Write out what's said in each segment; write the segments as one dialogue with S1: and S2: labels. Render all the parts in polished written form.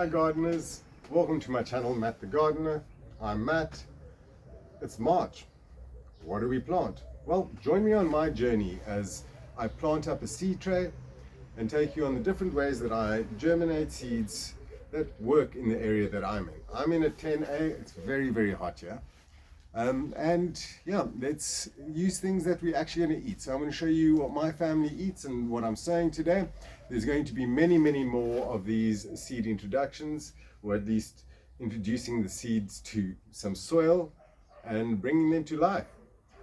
S1: Hi gardeners, welcome to my channel, Matt the Gardener. I'm Matt. It's March. What do we plant? Well, join me on my journey as I plant up a seed tray and take you on the different ways that I germinate seeds that work in the area that I'm in. I'm in a 10A, it's very, very hot here. And yeah, let's use things that we're actually going to eat. So I'm going to show you what my family eats and what I'm saying today. There's going to be many, many more of these seed introductions, or at least introducing the seeds to some soil and bringing them to life.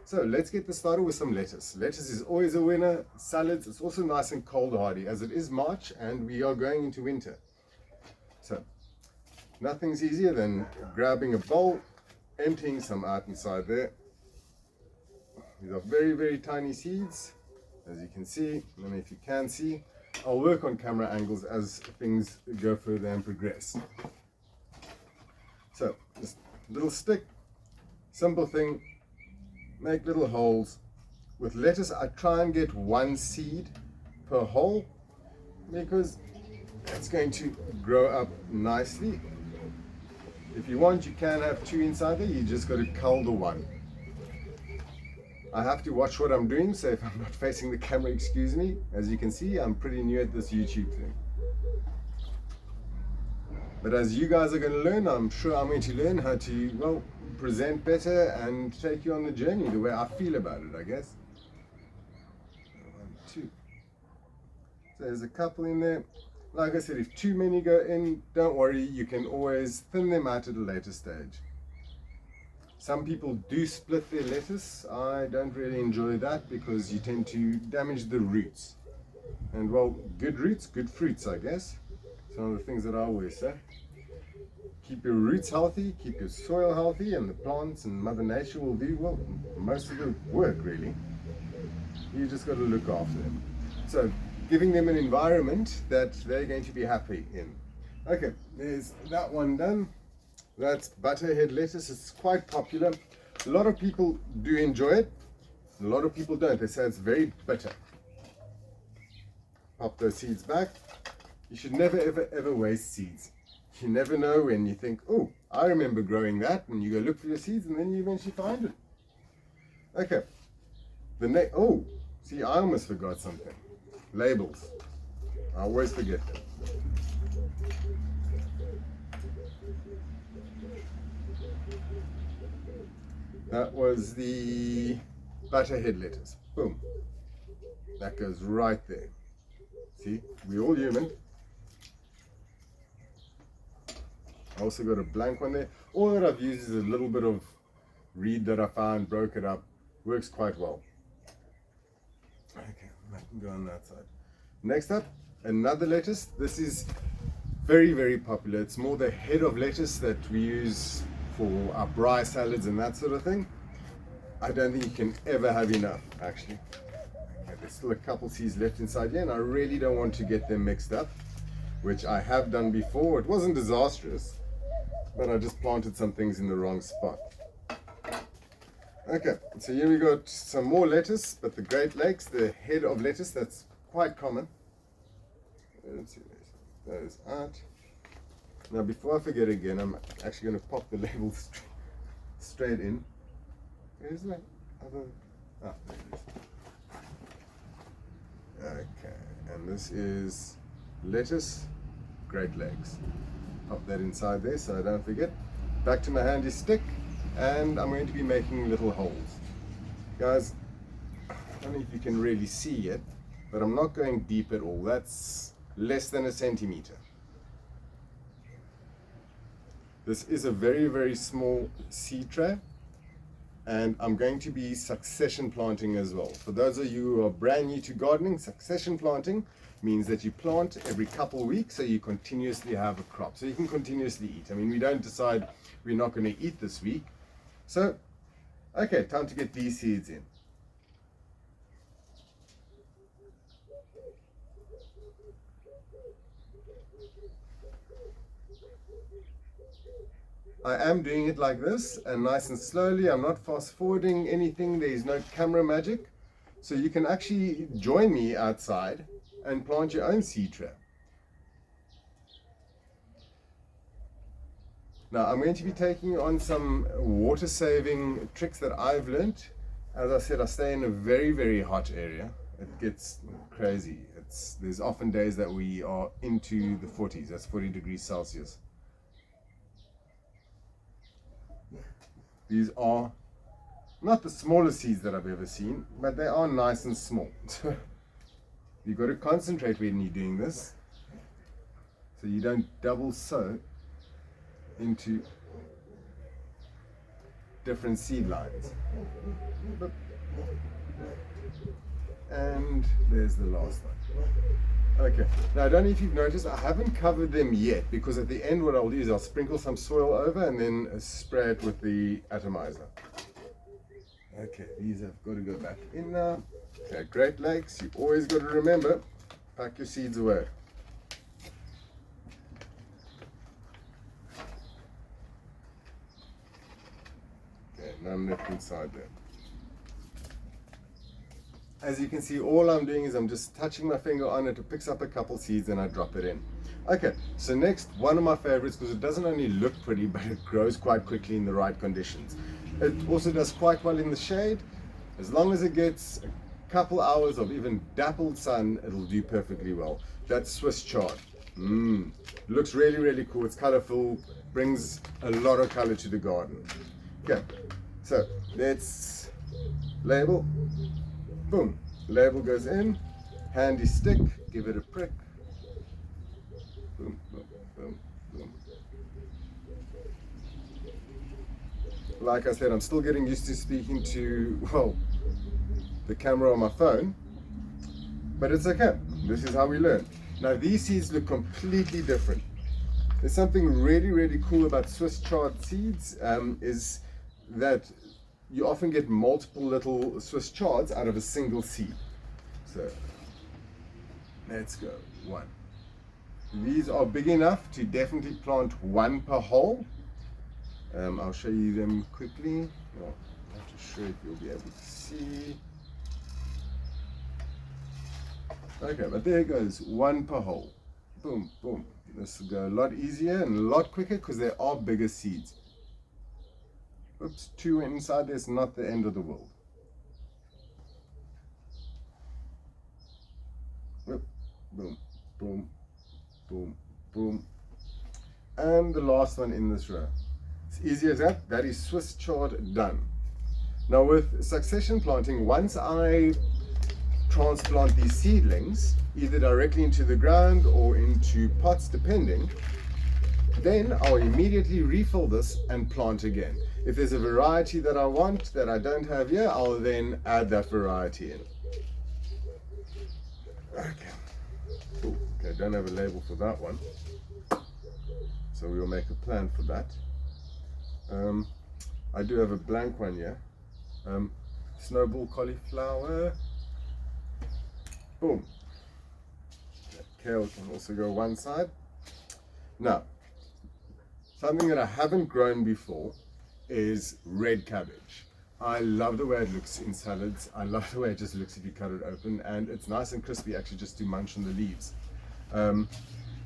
S1: So let's get this started with some lettuce. Lettuce is always a winner. Salads, it's also nice and cold hardy as it is March and we are going into winter. So nothing's easier than grabbing a bowl, emptying some out inside there. These are very, very tiny seeds, as you can see. I don't know if you can see. I'll work on camera angles as things go further and progress. So, this little stick, simple thing, make little holes. With lettuce, I try and get one seed per hole because it's going to grow up nicely. If you want, you can have two inside there, you just got to cull the one. I have to watch what I'm doing, so if I'm not facing the camera, excuse me. As you can see, I'm pretty new at this YouTube thing. But as you guys are going to learn, I'm sure I'm going to learn how to, well, present better and take you on the journey the way I feel about it, I guess. 1, 2. So there's a couple in there. Like I said, if too many go in, don't worry, you can always thin them out at a later stage. Some people do split their lettuce. I don't really enjoy that because you tend to damage the roots. And well, good roots, good fruits, I guess. Some of the things that I always say. Keep your roots healthy, keep your soil healthy, and the plants and Mother Nature will do, well, most of the work really. You just got to look after them. So, giving them an environment that they're going to be happy in. Okay, there's that one done. That's butterhead lettuce. It's quite popular. A lot of people do enjoy it. A lot of people don't. They say it's very bitter. Pop those seeds back. You should never, ever, ever waste seeds. You never know when you think, oh, I remember growing that, and you go look for your seeds, and then you eventually find it. Okay. Oh, see, I almost forgot something. Labels. I always forget them. That was the butterhead lettuce. Boom. That goes right there. See, we're all human. I also got a blank one there. All that I've used is a little bit of reed that I found, broke it up. Works quite well. Okay, I can go on that side. Next up, another lettuce. This is very, very popular. It's more the head of lettuce that we use for our braai salads and that sort of thing. I don't think you can ever have enough, actually. Okay, there's still a couple seeds left inside here, and I really don't want to get them mixed up, which I have done before. It wasn't disastrous, but I just planted some things in the wrong spot. Okay, so here we got some more lettuce, but the Great Lakes, the head of lettuce, that's quite common. Let's see those out. Now, before I forget again, I'm actually going to pop the label straight in. Where's that other? Ah, there it is. Okay, and this is lettuce, Great Lakes. Pop that inside there so I don't forget. Back to my handy stick. And I'm going to be making little holes. Guys, I don't know if you can really see it, but I'm not going deep at all. That's less than a centimeter. This is a very, very small seed tray, and I'm going to be succession planting as well. For those of you who are brand new to gardening, succession planting means that you plant every couple of weeks so you continuously have a crop. So you can continuously eat. I mean, we don't decide we're not going to eat this week. So, okay, time to get these seeds in. I am doing it like this and nice and slowly. I'm not fast forwarding anything. There's no camera magic. So you can actually join me outside and plant your own seed tray. Now I'm going to be taking on some water saving tricks that I've learned. As I said, I stay in a very, very hot area. It gets crazy. There's often days that we are into the 40s, that's 40 degrees Celsius. These are not the smallest seeds that I've ever seen, but they are nice and small. You've got to concentrate when you're doing this, so you don't double sow into different seed lines. And there's the last one. Okay, now I don't know if you've noticed, I haven't covered them yet, because at the end what I'll do is I'll sprinkle some soil over and then spray it with the atomizer. Okay, these have got to go back in now. Okay, Great Lakes, you always got to remember, pack your seeds away. Okay, none left inside there. As you can see, all I'm doing is I'm just touching my finger on it, it picks up a couple seeds and I drop it in. Okay, so next, one of my favorites, because it doesn't only look pretty, but it grows quite quickly in the right conditions. It also does quite well in the shade. As long as it gets a couple hours of even dappled sun, it'll do perfectly well. That's Swiss chard. Looks really, really cool. It's colorful, brings a lot of color to the garden. Okay, so let's label. Boom, label goes in, handy stick, give it a prick. Boom, boom, boom, boom. Like I said, I'm still getting used to speaking to, well, the camera on my phone, but it's okay. This is how we learn. Now these seeds look completely different. There's something really, really cool about Swiss chard seeds, is that you often get multiple little Swiss chards out of a single seed. So let's go. One. These are big enough to definitely plant one per hole. I'll show you them quickly. Well, I'm not sure if you'll be able to see. Okay, but there it goes, one per hole. Boom, boom. This will go a lot easier and a lot quicker because there are bigger seeds. Oops, two inside there is not the end of the world. Boom, boom, boom, boom, boom. And the last one in this row. It's easy as that. That is Swiss chard done. Now with succession planting, once I transplant these seedlings, either directly into the ground or into pots depending, then I'll immediately refill this and plant again. If there's a variety that I want that I don't have here, I'll then add that variety in. Okay. Ooh, okay, don't have a label for that one, so we'll make a plan for that. I do have a blank one here. Snowball cauliflower. Boom. Kale can also go one side. Now, something that I haven't grown before is red cabbage. I love the way it looks in salads. I love the way it just looks if you cut it open, and it's nice and crispy actually just to munch on the leaves.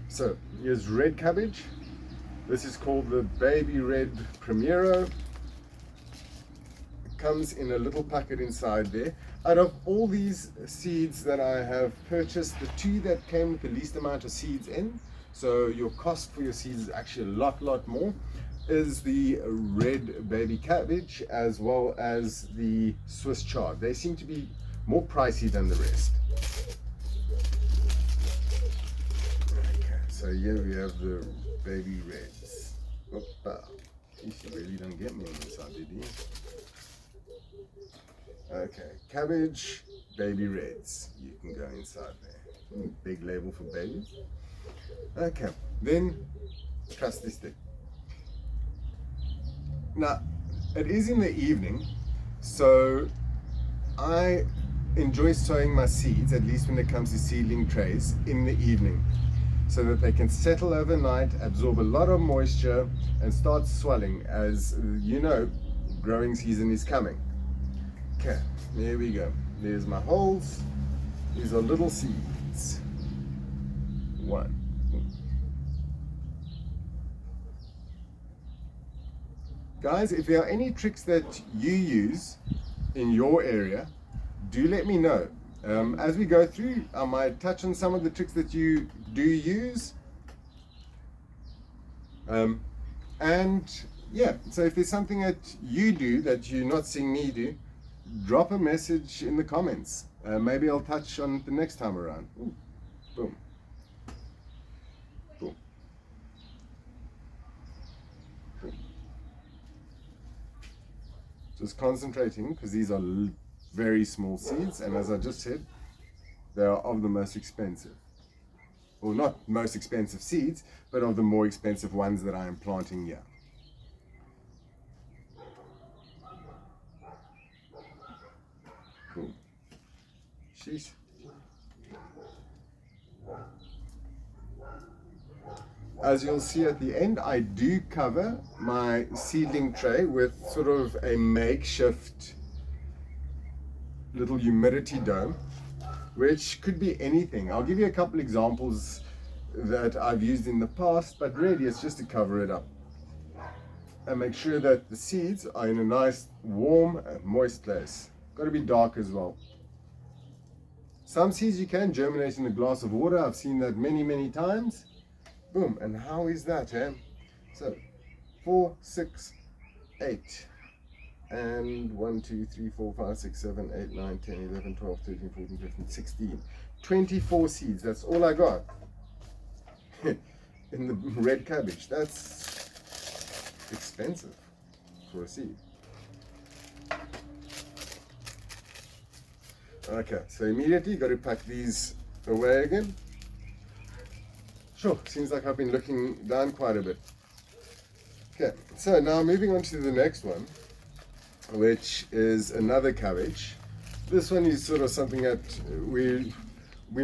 S1: So here's red cabbage. This is called the Baby Red Primero. It comes in a little packet inside there. Out of all these seeds that I have purchased, the two that came with the least amount of seeds in, so your cost for your seeds is actually a lot more, is the red baby cabbage as well as the Swiss chard. They seem to be more pricey than the rest. Okay, so here we have the baby reds. Opa. You really don't get me on this side, did you? Okay, cabbage, baby reds. You can go inside there. Big label for babies. Okay, then trusty stick. Now, it is in the evening, so I enjoy sowing my seeds, at least when it comes to seedling trays, in the evening, so that they can settle overnight, absorb a lot of moisture, and start swelling. As you know, growing season is coming. Okay, there we go. There's my holes. These are little seeds. One. Guys, if there are any tricks that you use in your area, do let me know. As we go through, I might touch on some of the tricks that you do use. And yeah, so if there's something that you do that you're not seeing me do, drop a message in the comments. Maybe I'll touch on it the next time around. Ooh, boom. Boom. Boom. Just concentrating because these are very small seeds, and as I just said, they are of the most expensive. Well, not most expensive seeds, but of the more expensive ones that I am planting here. Boom. Sheesh. As you'll see at the end, I do cover my seedling tray with sort of a makeshift little humidity dome, which could be anything. I'll give you a couple examples that I've used in the past, but really it's just to cover it up and make sure that the seeds are in a nice, warm, and moist place. Got to be dark as well. Some seeds you can germinate in a glass of water. I've seen that many times. Boom. And how is that, eh? So 4, 6, 8. And 1, 2, 3, 4, 5, 6, 7, 8, 9, 10, 11, 12, 13, 14, 15, 16. 24 seeds. That's all I got in the red cabbage. That's expensive for a seed. Okay, so immediately got to pack these away again. Sure, seems like I've been looking down quite a bit. Okay, so now moving on to the next one, which is another cabbage. This one is sort of something that we're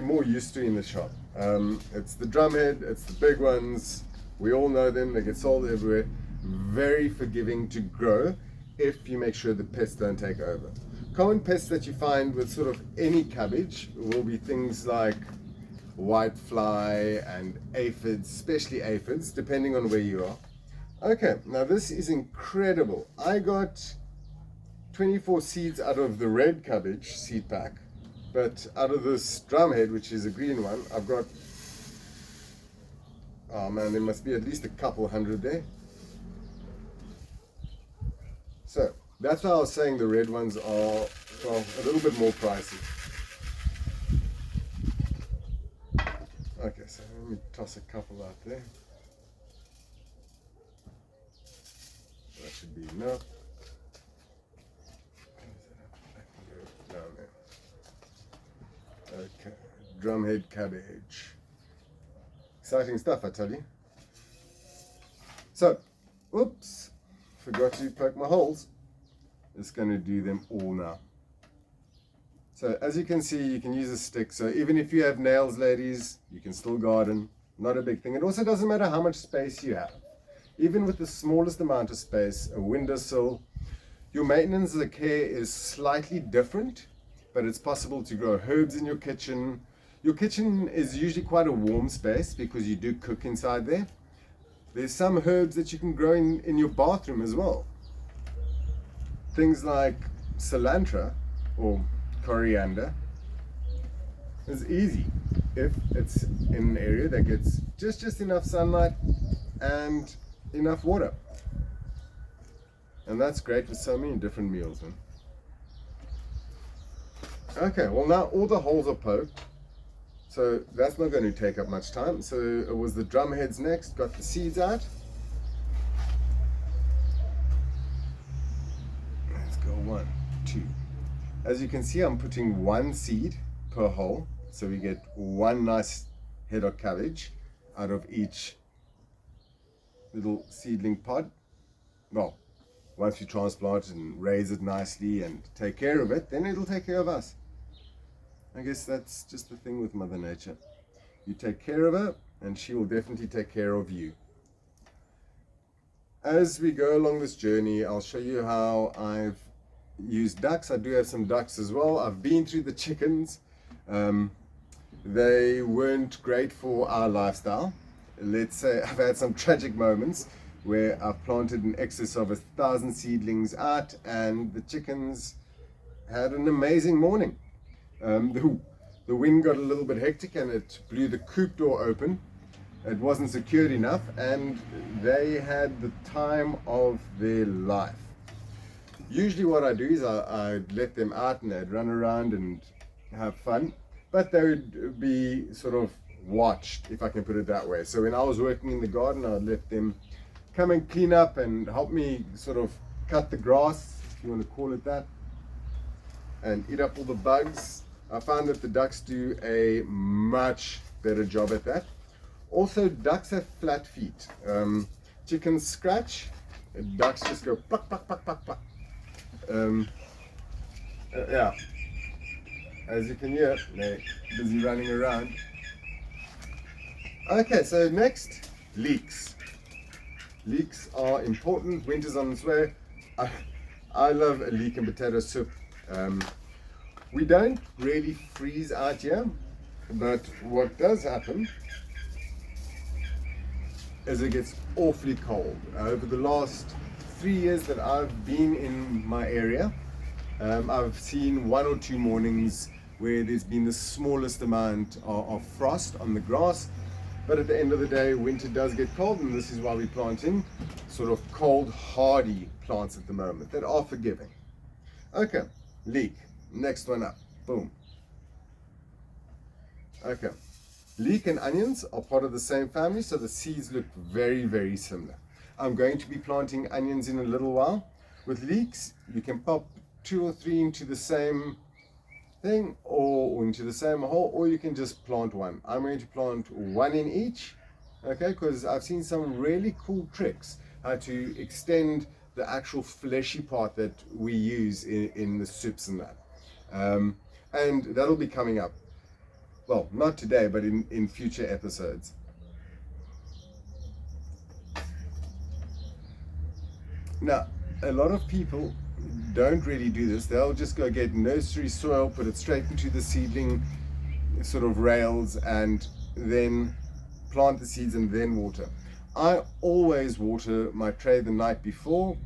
S1: more used to in the shop. It's the drumhead, it's the big ones. We all know them, they get sold everywhere. Very forgiving to grow if you make sure the pests don't take over. Common pests that you find with sort of any cabbage will be things like whitefly and aphids, especially aphids, depending on where you are. Okay, now this is incredible. I got 24 seeds out of the red cabbage seed pack, but out of this drumhead, which is a green one, I've got, oh man, there must be at least a couple hundred there. So that's why I was saying the red ones are, well, a little bit more pricey. Okay, so let me toss a couple out there. That should be enough. Down there. Okay, drumhead cabbage. Exciting stuff, I tell you. So, oops, forgot to poke my holes. Just going to do them all now. So as you can see, you can use a stick. So even if you have nails, ladies, you can still garden. Not a big thing. It also doesn't matter how much space you have. Even with the smallest amount of space, a windowsill, your maintenance of the care is slightly different, but it's possible to grow herbs in your kitchen. Your kitchen is usually quite a warm space because you do cook inside there. There's some herbs that you can grow in your bathroom as well. Things like cilantro or coriander is easy if it's in an area that gets just enough sunlight and enough water. And that's great for so many different meals, man. Okay, well now all the holes are poked, so that's not going to take up much time. So it was the drum heads next, got the seeds out. Let's go 1, 2. As you can see, I'm putting 1 seed per hole, so we get 1 nice head of cabbage out of each little seedling pod. Well, once we transplant it and raise it nicely and take care of it, then it'll take care of us. I guess that's just the thing with Mother Nature. You take care of her, and she will definitely take care of you. As we go along this journey, I'll show you how I've used ducks. I do have some ducks as well. I've been through the chickens. They weren't great for our lifestyle. Let's say I've had some tragic moments, where I've planted in excess of 1,000 seedlings out, and the chickens had an amazing morning. The wind got a little bit hectic and it blew the coop door open. It wasn't secured enough, and they had the time of their life. Usually what I do is I'd let them out and they'd run around and have fun, but they would be sort of watched, if I can put it that way. So when I was working in the garden, I'd let them come and clean up and help me sort of cut the grass, if you want to call it that, and eat up all the bugs. I found that the ducks do a much better job at that. Also, ducks have flat feet. Chickens scratch, ducks just go pluck, pluck, pluck, pluck, pluck. Yeah, as you can hear, they're busy running around. Okay, so next, leeks. Leeks are important. Winter's on its way. I love a leek and potato soup. We don't really freeze out here, but what does happen is it gets awfully cold. Over the last 3 years that I've been in my area, I've seen 1 or 2 mornings where there's been the smallest amount of frost on the grass. But at the end of the day, winter does get cold, and this is why we're planting sort of cold, hardy plants at the moment that are forgiving. Okay, leek. Next one up. Boom. Okay. Leek and onions are part of the same family, so the seeds look very, very similar. I'm going to be planting onions in a little while. With leeks, you can pop 2 or 3 into the same thing or into the same hole, or you can just plant one. I'm going to plant 1 in each, okay, because I've seen some really cool tricks how to extend the actual fleshy part that we use in the soups and that. And that'll be coming up. Well, not today, but in future episodes. Now, a lot of people don't really do this. They'll just go get nursery soil, put it straight into the seedling sort of rails, and then plant the seeds and then water. I always water my tray the night before.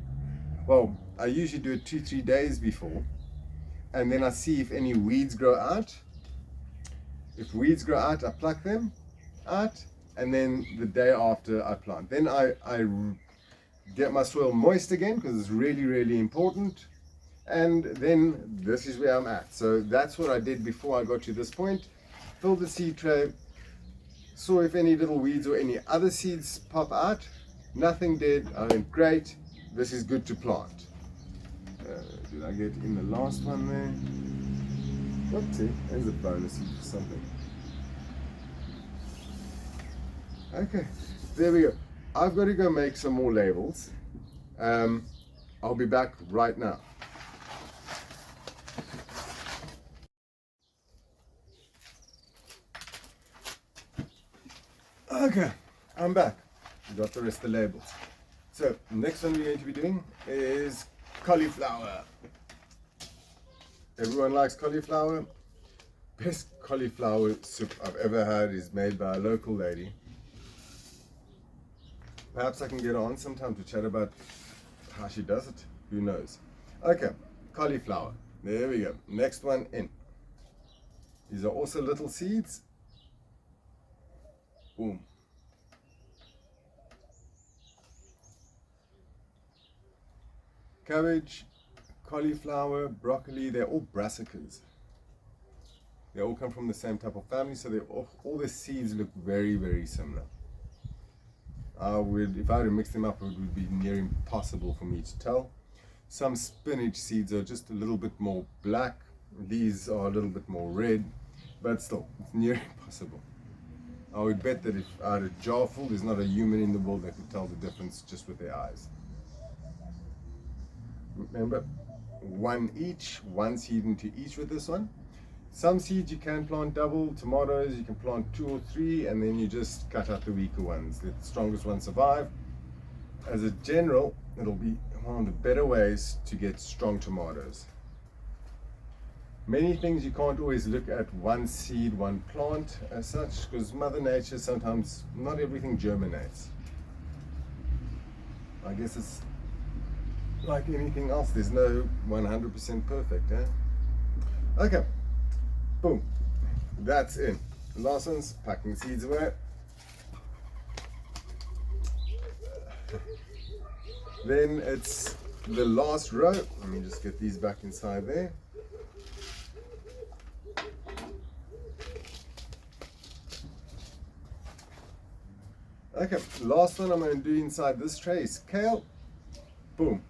S1: Well, I usually do it 2-3 days before, and then I see if any weeds grow out. If weeds grow out, I pluck them out, and then the day after I plant. Then I get my soil moist again, because it's really, really important. And then this is where I'm at. So that's what I did before I got to this point. Filled the seed tray, saw if any little weeds or any other seeds pop out. Nothing did. I went, great, this is good to plant. Did I get in the last one there? Oopsie, there's a bonus seed for something. Okay, there we go. I've got to go make some more labels. I'll be back right now. Okay, I'm back. We got the rest of the labels. So, next one we're going to be doing is cauliflower. Everyone likes cauliflower. Best cauliflower soup I've ever had is made by a local lady. Perhaps I can get on sometime to chat about how she does it. Who knows? Okay, cauliflower. There we go. Next one in. These are also little seeds. Boom. Cabbage, cauliflower, broccoli, they're all brassicas. They all come from the same type of family, so all the seeds look very, very similar. If I were to mix them up, it would be near impossible for me to tell. Some spinach seeds are just a little bit more black. These are a little bit more red, but still, it's near impossible. I would bet that if I had a jar full, there's not a human in the world that could tell the difference just with their eyes. Remember, 1 each, 1 seed into each with this one. Some seeds you can plant double. Tomatoes you can plant 2 or 3, and then you just cut out the weaker ones. The strongest ones survive. As a general, it'll be one of the better ways to get strong tomatoes. Many things you can't always look at 1 seed, 1 plant as such, because Mother Nature sometimes, not everything germinates. I guess it's like anything else, there's no 100% perfect, eh? Okay, boom, that's in. Last one's packing seeds away. Then it's the last row. Let me just get these back inside there. Okay, last one I'm going to do inside this tray is kale. Boom.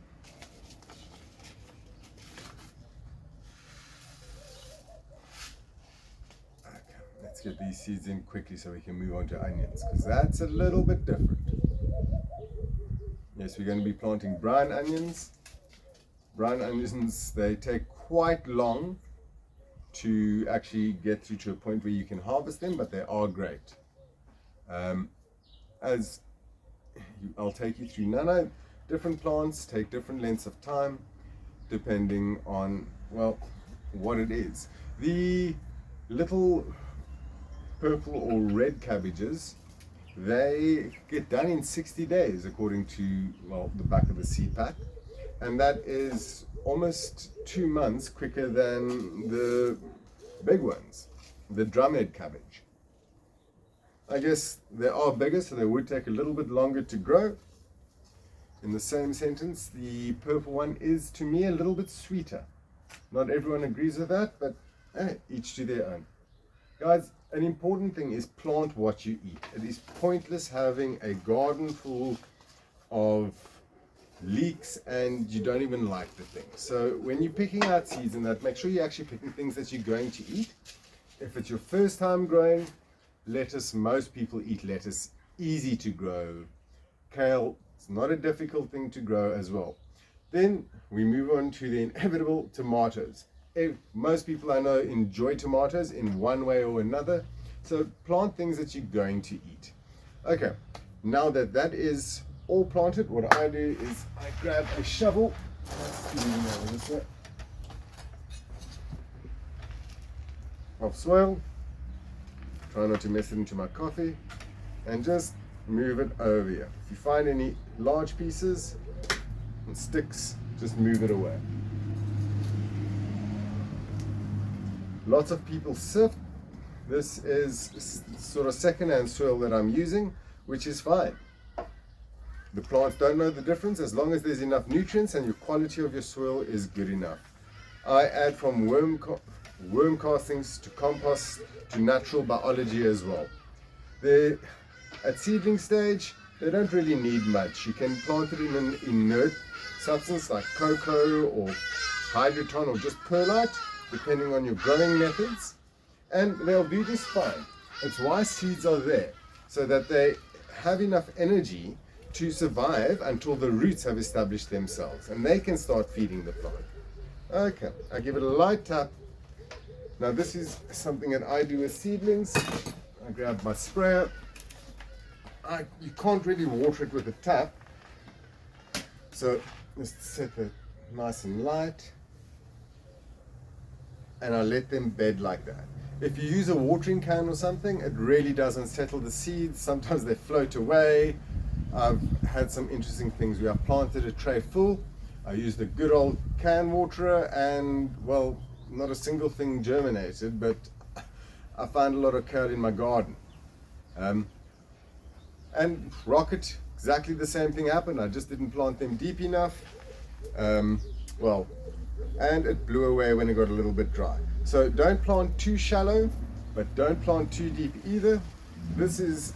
S1: Okay, let's get these seeds in quickly so we can move on to onions, because that's a little bit different. Yes, we're going to be planting brown onions. Brown onions, they take quite long to actually get through to a point where you can harvest them, but they are great. As I'll take you through, different plants take different lengths of time depending on, well, what it is. The little purple or red cabbages, they get done in 60 days according to, well, the back of the seed pack, and that is almost 2 months quicker than the big ones, the drumhead cabbage. I guess they are bigger, so they would take a little bit longer to grow. In the same sentence, the purple one is, to me, a little bit sweeter. Not everyone agrees with that, but each to their own. Guys, an important thing is plant what you eat. It is pointless having a garden full of leeks and you don't even like the thing. So when you're picking out seeds and that, make sure you're actually picking things that you're going to eat. If it's your first time growing lettuce, most people eat lettuce, easy to grow. Kale, it's not a difficult thing to grow as well. Then we move on to the inevitable tomatoes. Most people I know enjoy tomatoes in one way or another, so plant things that you're going to eat. Okay, now that that is all planted, what I do is I grab a shovel. Of soil, try not to mess it into my coffee, and just move it over here. If you find any large pieces and sticks, just move it away. Lots of people sift. This is sort of second-hand soil that I'm using, which is fine. The plants don't know the difference as long as there's enough nutrients and your quality of your soil is good enough. I add from worm castings to compost to natural biology as well. At seedling stage, they don't really need much. You can plant it in an inert substance like cocoa or hydroton or just perlite, depending on your growing methods, and they'll do just fine. It's why seeds are there, so that they have enough energy to survive until the roots have established themselves and they can start feeding the plant. Okay, I give it a light tap. Now this is something that I do with seedlings. I grab my sprayer. You can't really water it with a tap, so just set it nice and light, and I let them bed like that. If you use a watering can or something, it really doesn't settle the seeds. Sometimes they float away. I've had some interesting things where I've planted a tray full. I used a good old can waterer and, well, not a single thing germinated, but I found a lot of kale in my garden. And rocket, exactly the same thing happened. I just didn't plant them deep enough. And it blew away when it got a little bit dry. So don't plant too shallow, but don't plant too deep either. This is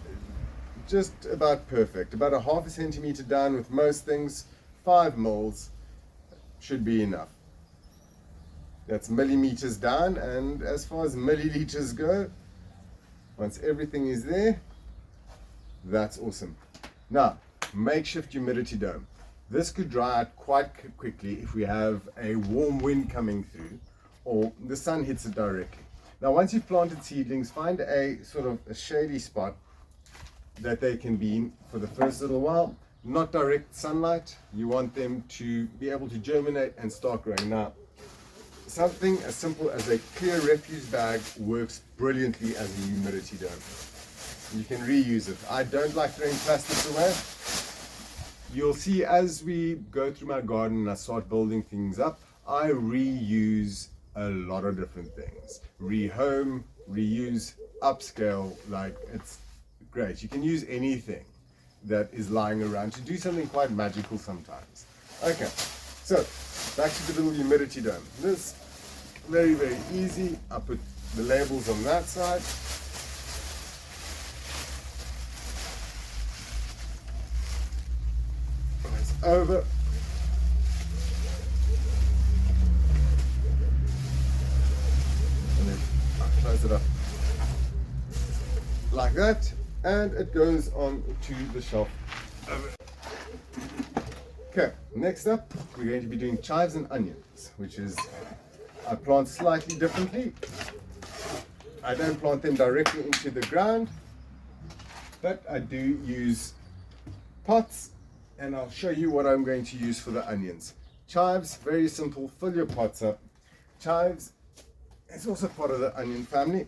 S1: just about perfect. About a half a centimeter down with most things. 5 mils should be enough. That's millimeters down, and as far as milliliters go, once everything is there, that's awesome. Now, makeshift humidity dome. This could dry out quite quickly if we have a warm wind coming through or the sun hits it directly. Now, once you've planted seedlings, find a sort of a shady spot that they can be in for the first little while. Not direct sunlight. You want them to be able to germinate and start growing. Now, something as simple as a clear refuse bag works brilliantly as a humidity dome. You can reuse it. I don't like throwing plastics away. you'll see as we go through my garden and I start building things up, I reuse a lot of different things. Rehome, reuse, upscale, like it's great. You can use anything that is lying around to do something quite magical sometimes. Okay, so back to the little humidity dome. This, very, very easy. I put the labels on that side. It's over. And then I close it up like that, and it goes on to the shelf over. Okay, next up we're going to be doing chives and onions, which is I plant slightly differently. I don't plant them directly into the ground, but I do use pots, and I'll show you what I'm going to use for the onions. Chives, very simple, fill your pots up. Chives is also part of the onion family.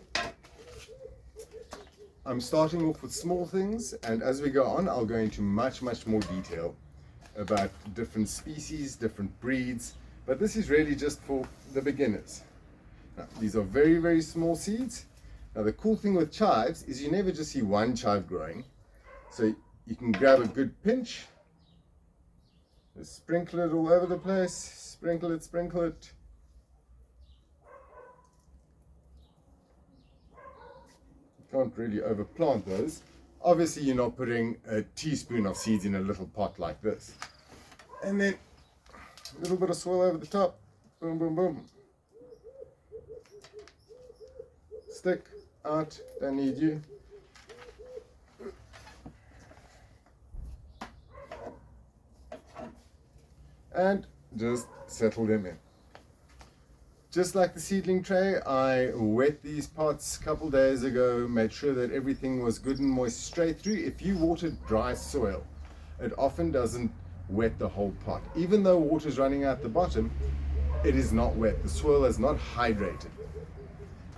S1: I'm starting off with small things, and as we go on, I'll go into much more detail about different species, different breeds, but this is really just for the beginners. Now, these are very small seeds. Now the cool thing with chives is you never just see one chive growing, so you can grab a good pinch, just sprinkle it all over the place, sprinkle it. Can't really overplant those. Obviously you're not putting a teaspoon of seeds in a little pot like this. And then a little bit of soil over the top. Boom. Stick out, don't need you. And just settle them in. Just like the seedling tray, I wet these pots a couple days ago, made sure that everything was good and moist straight through. If you water dry soil, it often doesn't wet the whole pot. Even though water is running out the bottom, it is not wet. The soil is not hydrated.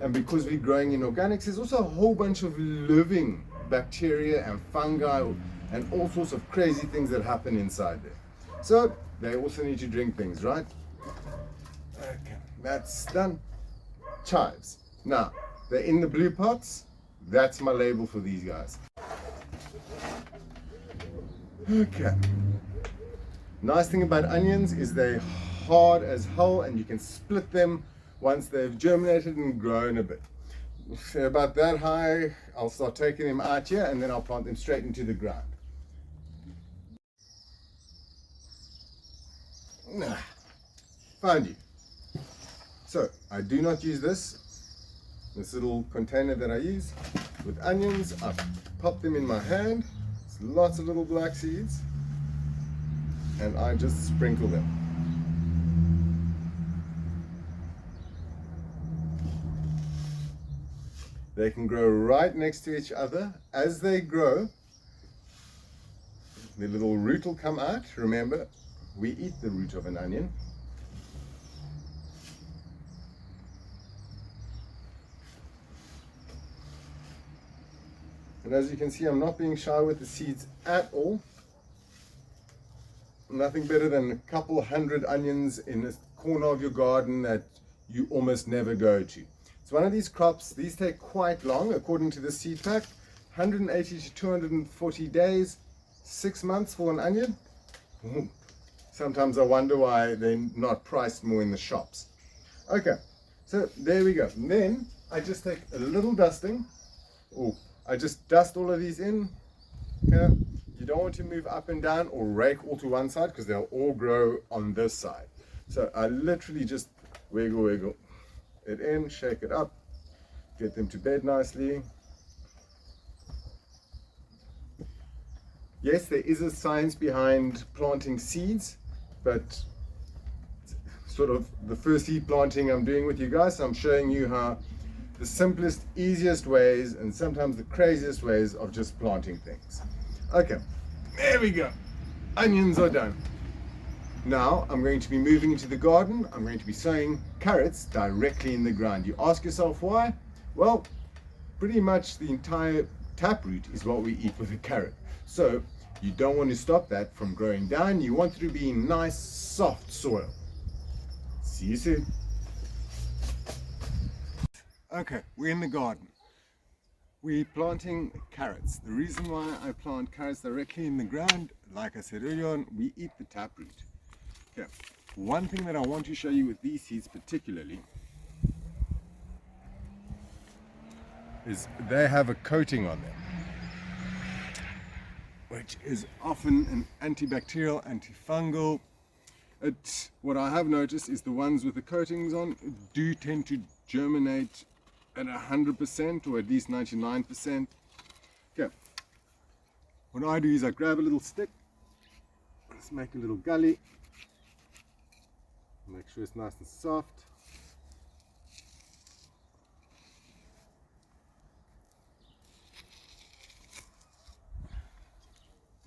S1: And because we're growing in organics, there's also a whole bunch of living bacteria and fungi and all sorts of crazy things that happen inside there. So they also need to drink things, right? Okay. That's done. Chives. Now, they're in the blue pots. That's my label for these guys. Okay. Nice thing about onions is they're hard as hell, and you can split them once they've germinated and grown a bit. If they're about that high, I'll start taking them out here, and then I'll plant them straight into the ground. Found you. So I do not use this little container that I use with onions. I pop them in my hand. It's lots of little black seeds, and I just sprinkle them. They can grow right next to each other. As they grow, the little root will come out. Remember, we eat the root of an onion. And as you can see, I'm not being shy with the seeds at all. Nothing better than a couple hundred onions in a corner of your garden that you almost never go to. It's one of these crops. These take quite long, according to the seed pack. 180 to 240 days, 6 months for an onion. Sometimes I wonder why they're not priced more in the shops. Okay, so there we go. And then I just take a little dusting. I just dust all of these in. Okay. You don't want to move up and down or rake all to one side because they'll all grow on this side. So I literally just wiggle it in, shake it up, get them to bed nicely. Yes, there is a science behind planting seeds, but sort of the first seed planting I'm doing with you guys, so I'm showing you how the simplest, easiest ways, and sometimes the craziest ways of just planting things. Okay, there we go. Onions are done. Now I'm going to be moving into the garden. I'm going to be sowing carrots directly in the ground. You ask yourself why? Well, pretty much the entire taproot is what we eat with a carrot. So You don't want to stop that from growing down. You want it to be in nice, soft soil. See you soon. Okay, we're in the garden. We're planting carrots. The reason why I plant carrots directly in the ground, like I said earlier on, we eat the taproot. Okay, one thing that I want to show you with these seeds particularly is they have a coating on them, which is often an antibacterial, antifungal. What I have noticed is the ones with the coatings on do tend to germinate at 100% or at least 99%. Okay, what I do is I grab a little stick, let's make a little gully, make sure it's nice and soft.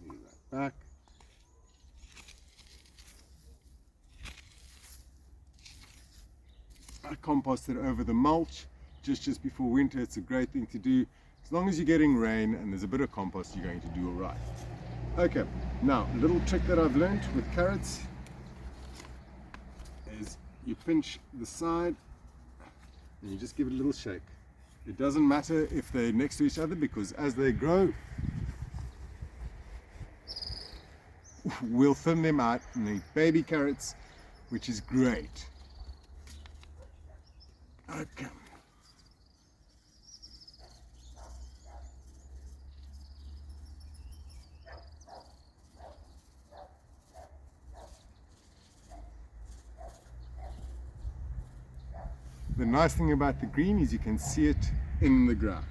S1: Move that back. I compost it over the mulch just before winter. It's a great thing to do. As long as you're getting rain and there's a bit of compost, you're going to do all right. Okay, now a little trick that I've learned with carrots is you pinch the side and you just give it a little shake. It doesn't matter if they're next to each other, because as they grow, we'll thin them out and make baby carrots, which is great. Okay. The nice thing about the green is you can see it in the ground.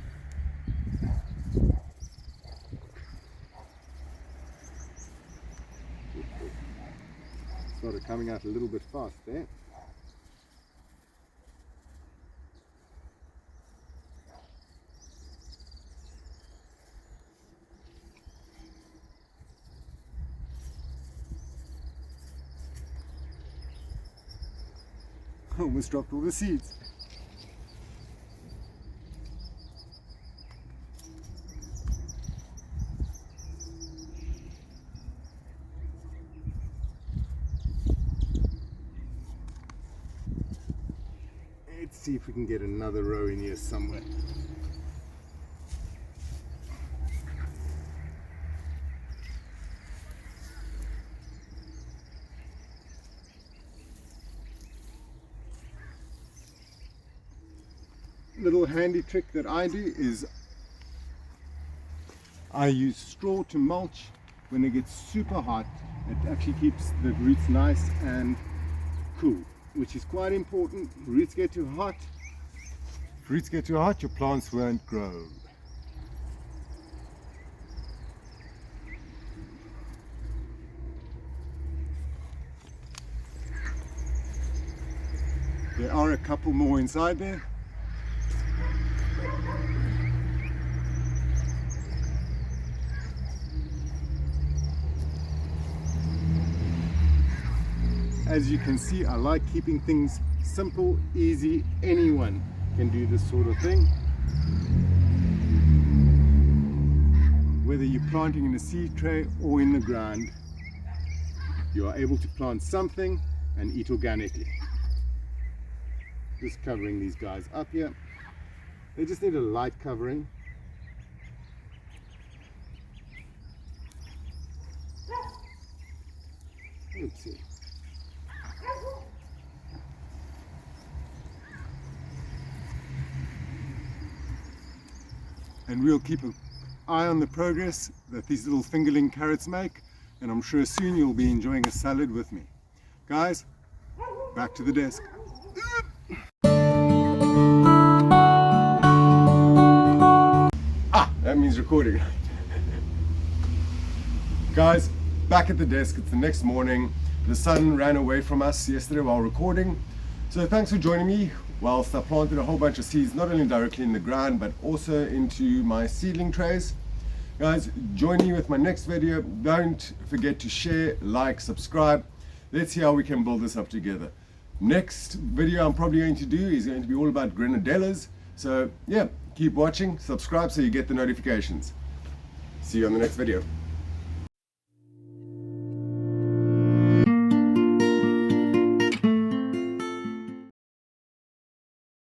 S1: Started coming out a little bit fast there. Almost dropped all the seeds. Let's see if we can get another row in here somewhere. Little handy trick that I do is I use straw to mulch. When it gets super hot, it actually keeps the roots nice and cool, which is quite important. Roots get too hot. If roots get too hot, your plants won't grow. There are a couple more inside there. As you can see, I like keeping things simple, easy. Anyone can do this sort of thing. Whether you're planting in a seed tray or in the ground, you are able to plant something and eat organically. Just covering these guys up here. They just need a light covering. Oopsie. And we'll keep an eye on the progress that these little fingerling carrots make, and I'm sure soon you'll be enjoying a salad with me. Guys, back to the desk. That means recording. Guys, back at the desk. It's the next morning. The sun ran away from us yesterday while recording. So thanks for joining me whilst I planted a whole bunch of seeds, not only directly in the ground, but also into my seedling trays. Guys, join me with my next video. Don't forget to share, like, subscribe. Let's see how we can build this up together. Next video I'm probably going to do is going to be all about grenadellas. So yeah, keep watching, subscribe so you get the notifications. See you on the next video.